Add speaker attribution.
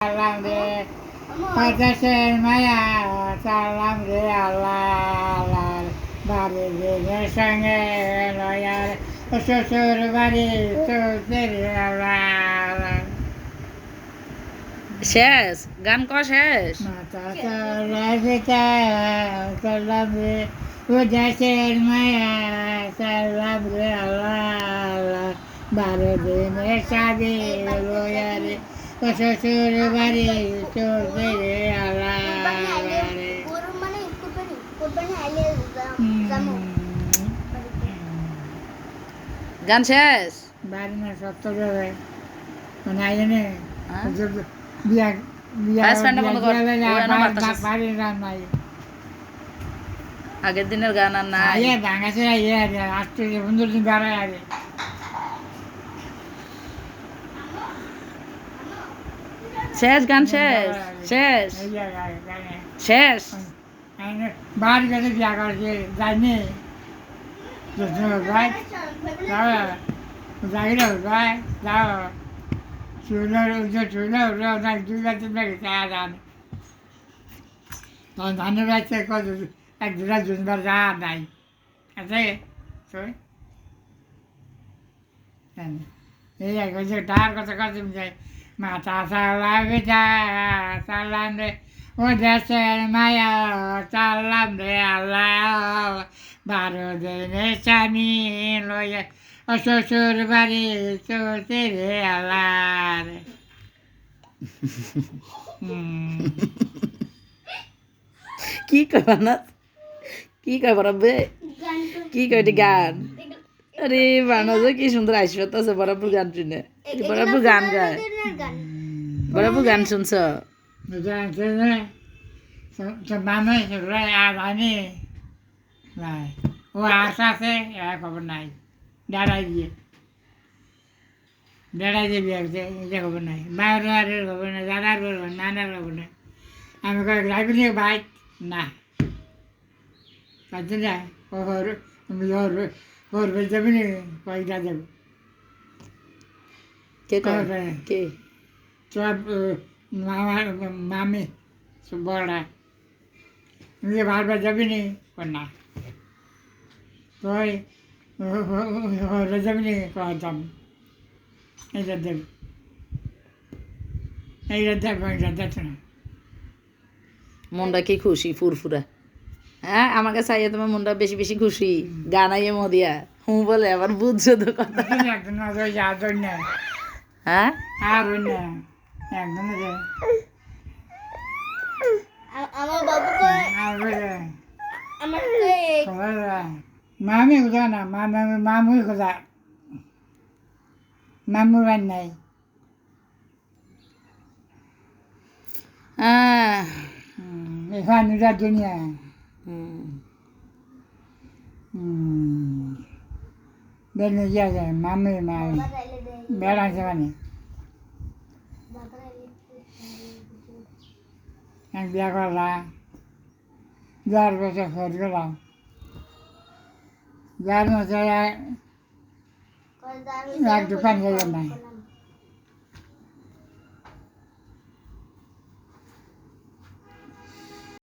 Speaker 1: Salam re, pacasen maya, salam re Allah, bari re sange loyal, susur bari susur Allah.
Speaker 2: শেষ গান কওয়া শেষ।
Speaker 1: Mata salam kita, salam re, pacasen maya, salam re Allah, bari re sange loyal. শ্বশুর বাড়ি চলতে আল্লাহ
Speaker 2: গান শেষ।
Speaker 1: বাড়ি না সত্য যাবে মানে আইনে
Speaker 2: হ্যাঁ?
Speaker 1: বিয়া বিয়া
Speaker 2: হাজব্যান্ডটা বন্ধ কর। ও এনো মারতাছে।
Speaker 1: বাড়ির রান নাই
Speaker 2: আগের দিনের গান আর নাই।
Speaker 1: আইয়ে ভাঙাছে আইয়ে আসতে 15 দিন বেড়ায় আগে
Speaker 2: শেষ গান শেষ শেষ শেষ।
Speaker 1: বাড়ি গেছে বিয়া করছে যায়নি ভাই যাও যাই রে ভাই যাও চুলার চুলা দুই গাছ চা যান তখন ধানের বাচ্চা কত এক দুটা জুনবার যা নাই আছে এই এক হচ্ছে টার কথা কত যাই মাথা সালাম সালাম রে ও দেশের মায়া সালাম রে আল্লাহ 12 দিনের স্বামী লইয়া ও শ্বশুর বাড়ি চলতে রে আল্লাহ
Speaker 2: কি কইবা না কি কইবা বে কি কইটি গান আরে বানাজ কি সুন্দর আইসত আছে বরাবর গান শুনে বরাবর গান গায় বরাবর গান শুনছ
Speaker 1: মামা আনি নাই ও আশা আছে খবর নাই দাঁড়াই দিয়ে বিয়ে হচ্ছে এটা খবর নাই মায়ের খবর নাই দাদার খবর নানার খবর নাই আমি রাখি নিয়ে বাইক না কাজে না ওর যাবি নি কয়েকটা যাবো
Speaker 2: কে কে
Speaker 1: সব মামা মামি বড়া তুমি বারবার যাবি নি না কই যাবি নি কম এইটা দেব এইটা দেব এইটা দেখছ না
Speaker 2: মনটা কি খুশি ফুরফুরা হ্যাঁ আমার কাছে আইয়া তোমার মনটা বেশি বেশি খুশি গান আইয়ে মদিয়া হুঁ বলে আবার বুঝছো তো কথা
Speaker 1: একজন আর না
Speaker 2: হ্যাঁ
Speaker 1: আর না একজন
Speaker 3: আমার বাবুকে
Speaker 1: মামি কোথা না মামুই কোথা মামুর বাড়ি নাই এখানে দুনিয়া বেড়ে গিয়ে যায় মামি বেড়াচ্ছে মানে এক বিয়া করলাম 10 বছর খোঁজ গেলাম 10 বছর এক দোকান গেলাম না